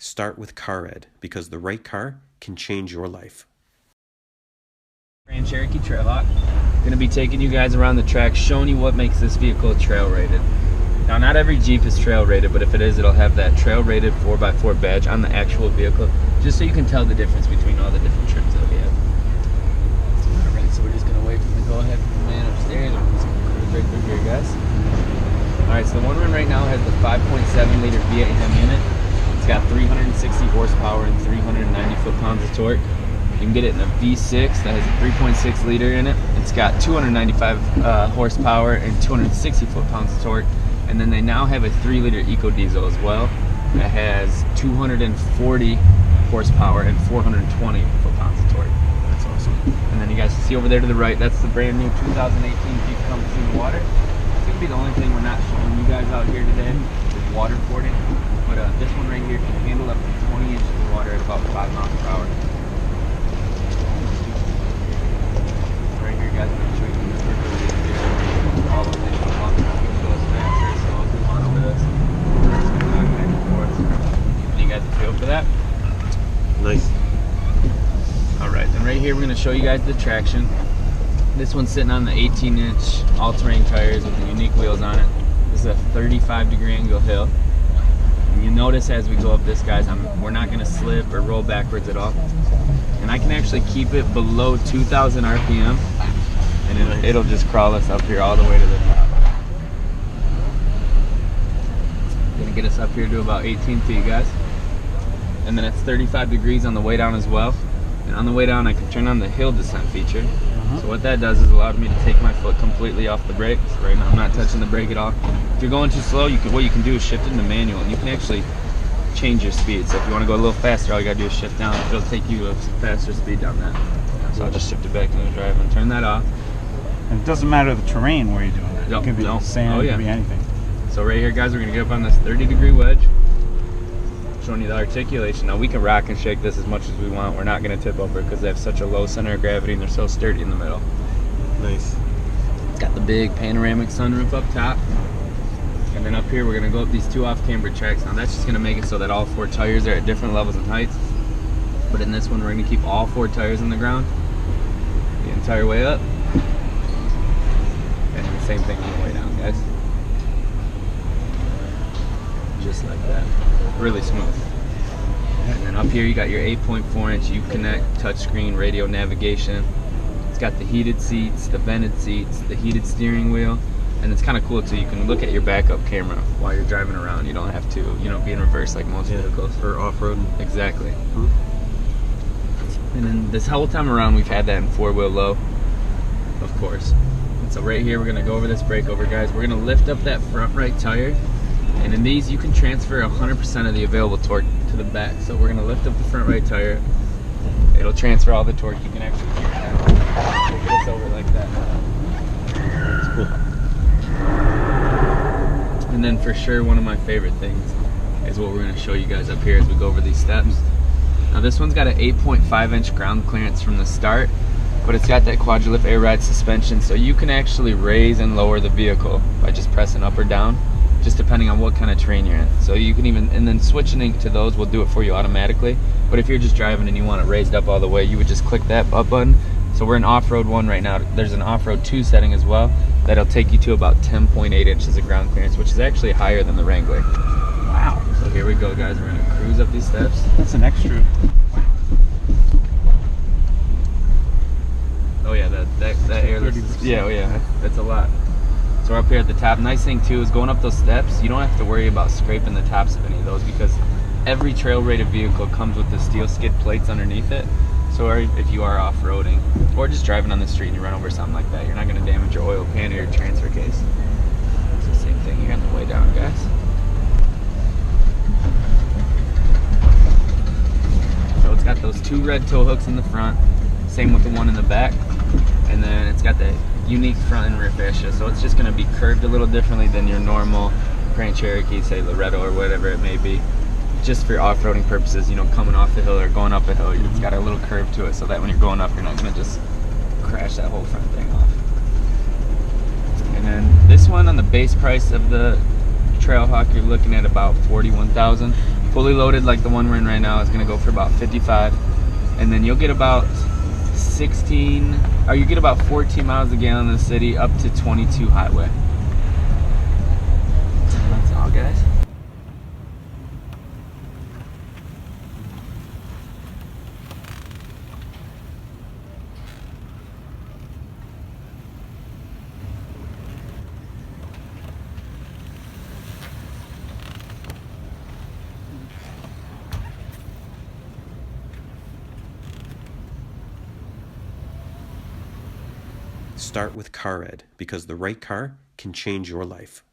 Start with CarEd, because the right car can change your life. Grand Cherokee Trailhawk. Going to be taking you guys around the track, showing you what makes this vehicle trail rated. Now, not every Jeep is trail rated, but if it is, it'll have that trail rated 4x4 badge on the actual vehicle, just so you can tell the difference between all the different trims that we have. Alright, so we're just going to wait for the go-ahead from the man upstairs. We're just going to cruise right through here, guys. Alright, so the one run right now has the 5.7 liter V8 HEM unit. It's got 360 horsepower and 390 foot-pounds of torque. You can get it in a V6 that has a 3.6 liter in it. It's got 295 horsepower and 260 foot-pounds of torque. And then they now have a 3 liter Eco Diesel as well that has 240 horsepower and 420 foot-pounds of torque. That's awesome. And then you guys see over there to the right, that's the brand new 2018 Jeep Compass in the water. It's going to be the only thing we're not showing you guys out here today is waterboarding. But this one right here can handle up to 20 inches of water at about 5 miles per hour. Right here, guys, I'm going to show you the river. All the things along the road goes faster, so I'll come on over this. Back and forth. You guys a feel for that? Nice. Alright, then right here we're going to show you guys the traction. This one's sitting on the 18-inch all-terrain tires with the unique wheels on it. This is a 35-degree angle hill. And you notice as we go up this, guys, we're not going to slip or roll backwards at all. And I can actually keep it below 2,000 RPM, and it'll just crawl us up here all the way to the top. Gonna get us up here to about 18 feet, guys. And then it's 35 degrees on the way down as well. And on the way down, I can turn on the hill descent feature. So what that does is allow me to take my foot completely off the brake. So right now I'm not touching the brake at all. If you're going too slow, what you can do is shift into manual, and you can actually change your speed. So if you want to go a little faster, all you gotta do is shift down. It'll take you a faster speed down that. So I'll just shift it back into the drive and turn that off. And it doesn't matter the terrain where you're doing it. It can be sand, it can be anything. So right here, guys, we're gonna get up on this 30-degree wedge, showing you the articulation. Now we can rock and shake this as much as we want. We're not gonna tip over because they have such a low center of gravity and they're so sturdy in the middle. Nice. It's got the big panoramic sunroof up top. And then up here, we're gonna go up these 2 off-camber tracks. Now that's just gonna make it so that all 4 tires are at different levels and heights. But in this one, we're gonna keep all 4 tires on the ground the entire way up. And the same thing on the way down, guys. Just like that. Really smooth. And then up here, you got your 8.4-inch Uconnect touchscreen radio navigation. It's got the heated seats, the vented seats, the heated steering wheel. And it's kind of cool too, you can look at your backup camera while you're driving around. You don't have to, be in reverse like most vehicles. For off-road. Exactly. And then this whole time around, we've had that in 4-wheel low, of course. And so right here, we're gonna go over this breakover, guys. We're gonna lift up that front right tire. And in these, you can transfer 100% of the available torque to the back. So we're gonna lift up the front right tire. It'll transfer all the torque. You can actually hear that. It gets over like that. That's cool. And then for sure, one of my favorite things is what we're going to show you guys up here as we go over these steps. Now this one's got an 8.5-inch ground clearance from the start, but it's got that Quadra-Lift air ride suspension, so you can actually raise and lower the vehicle by just pressing up or down, just depending on what kind of terrain you're in. So you can even, and then switching to those will do it for you automatically. But if you're just driving and you want it raised up all the way, you would just click that up button. So we're in off-road 1 right now. There's an off-road 2 setting as well. That'll take you to about 10.8 inches of ground clearance, which is actually higher than the Wrangler. Wow. So here we go, guys. We're gonna cruise up these steps. That's an extra. Oh yeah, that airless. Yeah, oh yeah, that's a lot. So we're up here at the top. Nice thing too is going up those steps, you don't have to worry about scraping the tops of any of those because every trail rated vehicle comes with the steel skid plates underneath it. So if you are off-roading or just driving on the street and you run over something like that, you're not going to damage your oil pan or your transfer case. It's the same thing here on the way down, guys. So it's got those 2 red tow hooks in the front, same with the one in the back, and then it's got the unique front and rear fascia. So it's just going to be curved a little differently than your normal Grand Cherokee, say Loretto or whatever it may be. Just for off-roading purposes, coming off the hill or going up a hill, it's got a little curve to it so that when you're going up, you're not going to just crash that whole front thing off. And then this one, on the base price of the Trailhawk, you're looking at about $41,000. Fully loaded like the one we're in right now is gonna go for about 55, and then you'll get about 16, or you get about 14 miles a gallon in the city up to 22 highway. And that's all, guys. Start with CarEd because the right car can change your life.